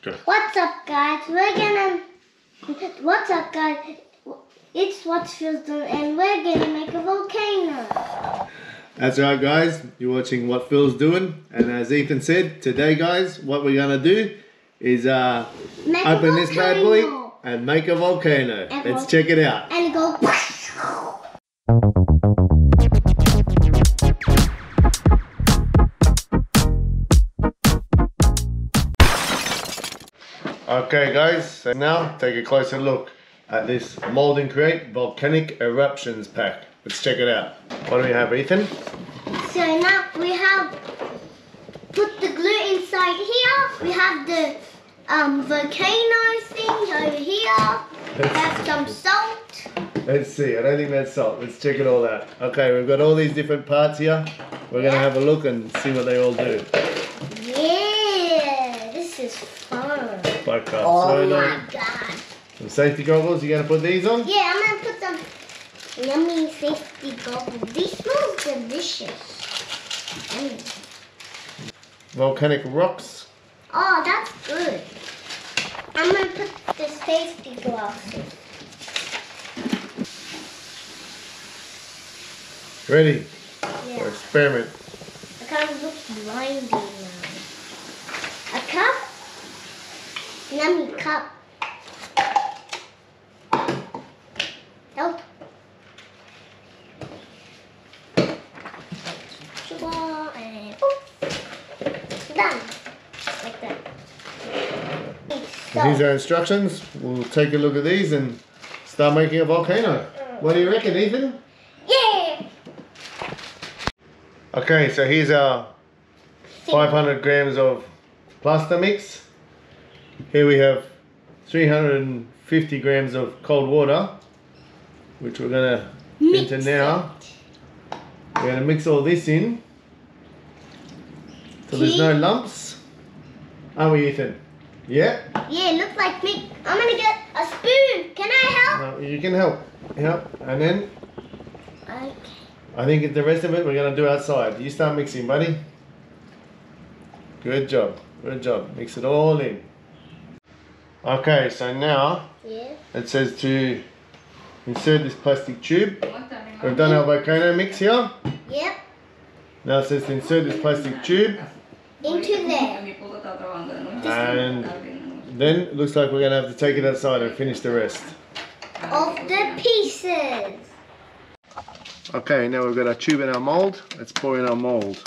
What's up, guys? What's up, guys? It's What Phil's Doing, and we're gonna make a volcano. That's right, guys. You're watching What Phil's Doing, and as Ethan said, today, guys, what we're gonna do is open this bad boy and make a volcano. Let's check it out. And go. Okay, guys, so now take a closer look at this Mold and Create Volcanic Eruptions pack. Let's check it out. What do we have, Ethan? So now we have put the glue inside here. We have the volcano thing over here. We have some salt. Let's see, I don't think that's salt. Let's check it all out. Okay, we've got all these different parts here. We're going to have a look and see what they all do. Yeah, this is fun. Oh my god. Some safety goggles, you going to put these on? Yeah, I'm going to put some yummy safety goggles. These smell delicious. Volcanic rocks. Oh, that's good. I'm going to put the safety glasses. Ready? Yeah. For experiment. I kind of look blinding now. A cup? Yummy cup. Help. Sugar and done. Like that. Here's our instructions. We'll take a look at these and start making a volcano. What do you reckon, Ethan? Yeah! Okay, so here's our 500 grams of plaster mix. Here we have 350 grams of cold water, which we're going to enter now. We're going to mix all this in so there's no lumps. Aren't we, Ethan? Yeah? Yeah, it looks like me. I'm going to get a spoon. Can I help? No, you can help. Help. And then Okay. I think the rest of it we're going to do outside. You start mixing, buddy. Good job. Good job. Mix it all in. Okay, so now it says to insert this plastic tube. We've done our volcano mix here. Yep. Now it says to insert this plastic tube. Into there. And then it looks like we're going to have to take it outside and finish the rest. Of the pieces. Okay, now we've got our tube and our mold. Let's pour in our mold.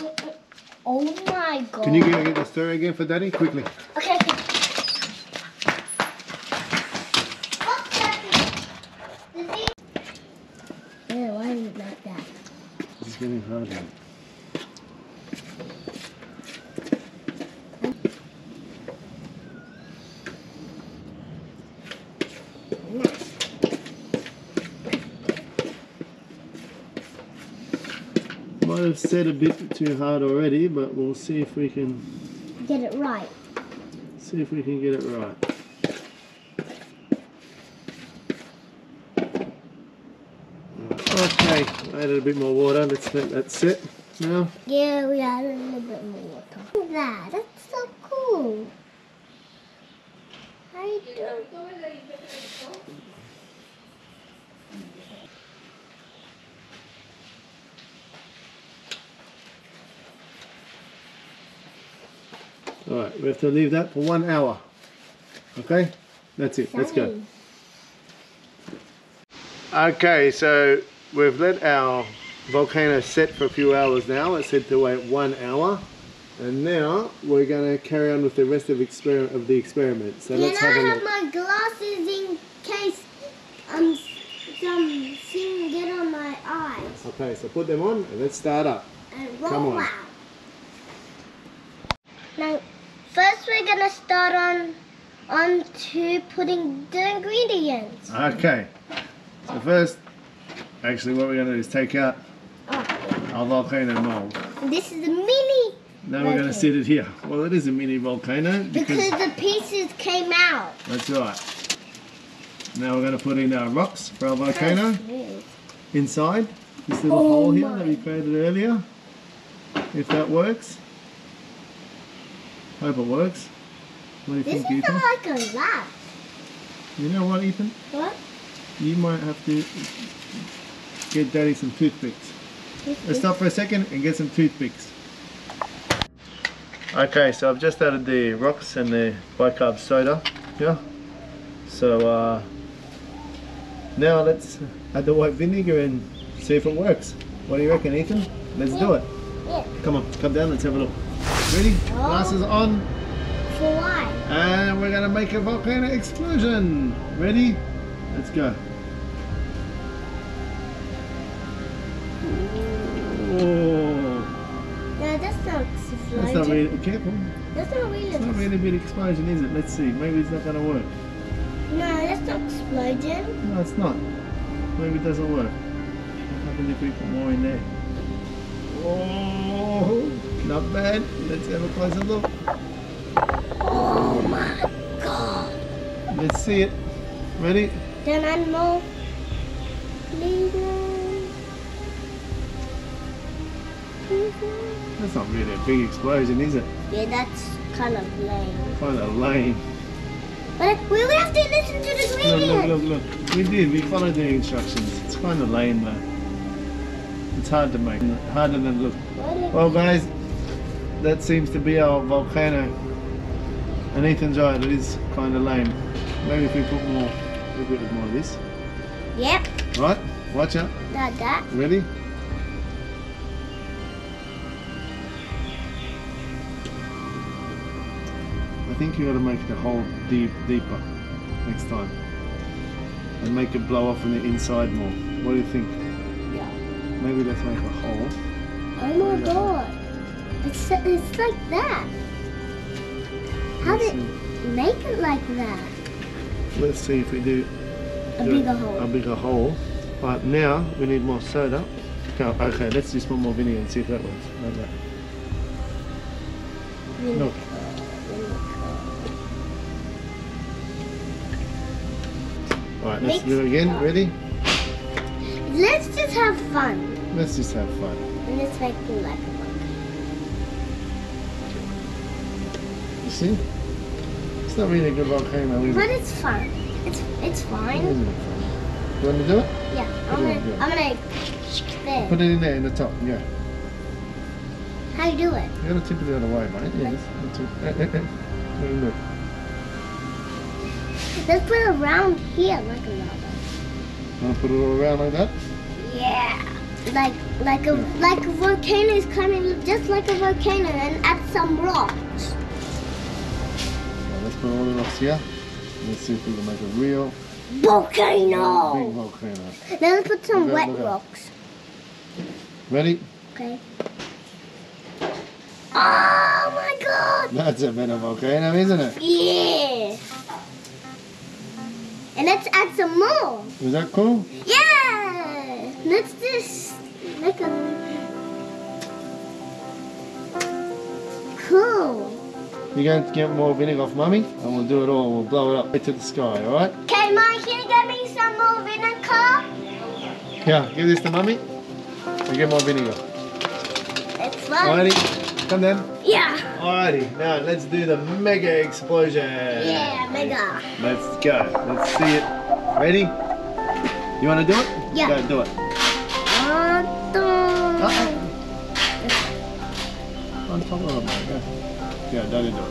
Oh my god. Can you get the stir again for Daddy? Quickly. Okay, okay. Yeah, why is it like that? It's getting harder. Might have set a bit too hard already, but we'll see if we can get it right. See if we can get it right. Okay, added a bit more water. Let's let that sit now. Yeah, we added a little bit more water. Look at that. That's so cool. How you doing? Alright, we have to leave that for 1 hour. Okay? That's it. Let's go. Okay, so we've let our volcano set for a few hours now. It's said to wait 1 hour. And now we're going to carry on with the rest of the experiment. So let's have a look. Can I have my glasses in case something get on my eyes? Okay, so put them on and let's start up. And roll Come on. out. Now, first we're gonna start on to putting the ingredients. Okay. So first, actually what we're going to do is take out our volcano mold. This is a mini Now we're going to sit it here. Well, it is a mini volcano because the pieces came out. That's right. Now we're going to put in our rocks for our volcano inside this little hole here that we created earlier. If that works. Hope it works. What do you This think, is Ethan? like a lab. You know what, Ethan? What? You might have to get Daddy some toothpicks. Let's stop for a second and get some toothpicks. Okay, so I've just added the rocks and the bicarb soda. Yeah. So now let's add the white vinegar and see if it works. What do you reckon, Ethan? Let's do it. Yeah. Come on, come down, let's have a look. Ready? Glasses on. For why? And we're gonna make a volcano explosion. Ready? Let's go. Oh, No, that's not explosion. that's not really, careful. That's not really. It's not really a big explosion, is it? Let's see, maybe it's not gonna work. No, that's not explosion. No, it's not. Maybe it doesn't work. What happens if we put more in there? Oh, not bad. Let's have a closer look. Oh my god. Let's see it. Ready? Then add more. That's not really a big explosion, is it? Yeah, that's kind of lame. Kind of lame. But we will have to listen to the Look, ingredients. look, look, look. We did. We followed the instructions. It's kind of lame though. It's hard to make. Harder than it looks. Well, guys, that seems to be our volcano. And Ethan's right. It is kind of lame. Maybe if we put more, a bit more of this. Yep. Right? Watch out. Like that. Ready? I think you got to make the hole deeper next time, and make it blow off from the inside more. What do you think? Yeah. Maybe let's make a hole. Oh my god. It's like that. How Let's did make it like that? Let's see if we do A bigger hole. A bigger hole. But now we need more soda. Okay, let's just put more vinegar and see if that works. Like that. Look. Alright, let's do it again. Ready? Let's just have fun. Let's just have fun. And let's make it like a monkey. You see? It's not really a good volcano, is But it? it's fun. It's fine. Isn't it fun? You want to do it? Yeah. Put it in, I'm gonna there. Put it in there in the top, yeah. How you do it? You gotta tip it the other way, mate. Yes. Put it in there. Let's put it around here like a lava. Want to put it all around like that? Yeah. Like a volcano is coming just like a volcano and add some rocks. Well, let's put all the rocks here. Let's see if we can make a real big Volcano. volcano. Then let's put some Okay, wet look out. rocks. Ready? Okay. Oh my god! That's a better volcano, isn't it? Yeah. And let's add some more. Is that cool? Yeah. Let's just make a cool. You're going to get more vinegar off Mummy, and we'll do it all. We'll blow it up to the sky, alright? Okay, Mike, can you get me some more vinegar? Yeah, give this to Mummy. And get more vinegar. It's fun. Alrighty, come down. Yeah. Alrighty, now let's do the mega explosion. Yeah, mega. Let's go. Let's see it. Ready? You want to do it? Yeah. Go, do it. On top of it, mate. Go. Yeah, Daddy, do it.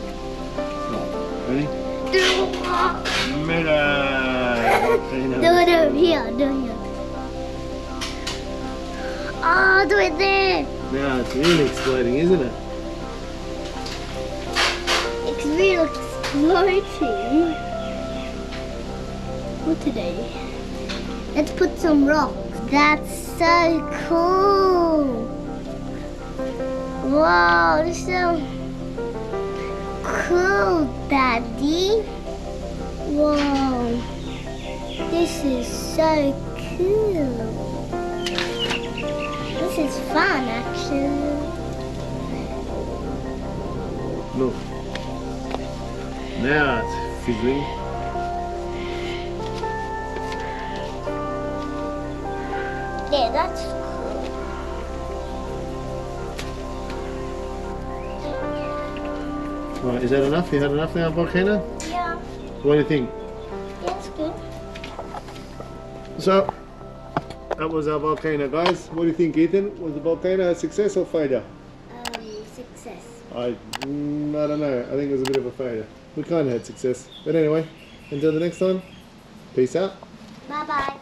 Ready? Mega. Do it over here. Do it here. Oh, do it there. Now it's really exploding, isn't it? It's real exploding. What today? Let's put some rocks. That's so cool. Wow, this is so cool, Daddy. Wow, this is so cool. This is fun, actually. Look. Now it's fizzling. Yeah, that's cool. Right, is that enough? You had enough now, Volcano? Yeah. What do you think? Yeah, it's good. So, that was our volcano, guys. What do you think, Ethan? Was the volcano a success or failure? Success. I don't know. I think it was a bit of a failure. We kind of had success. But anyway, until the next time, peace out. Bye-bye.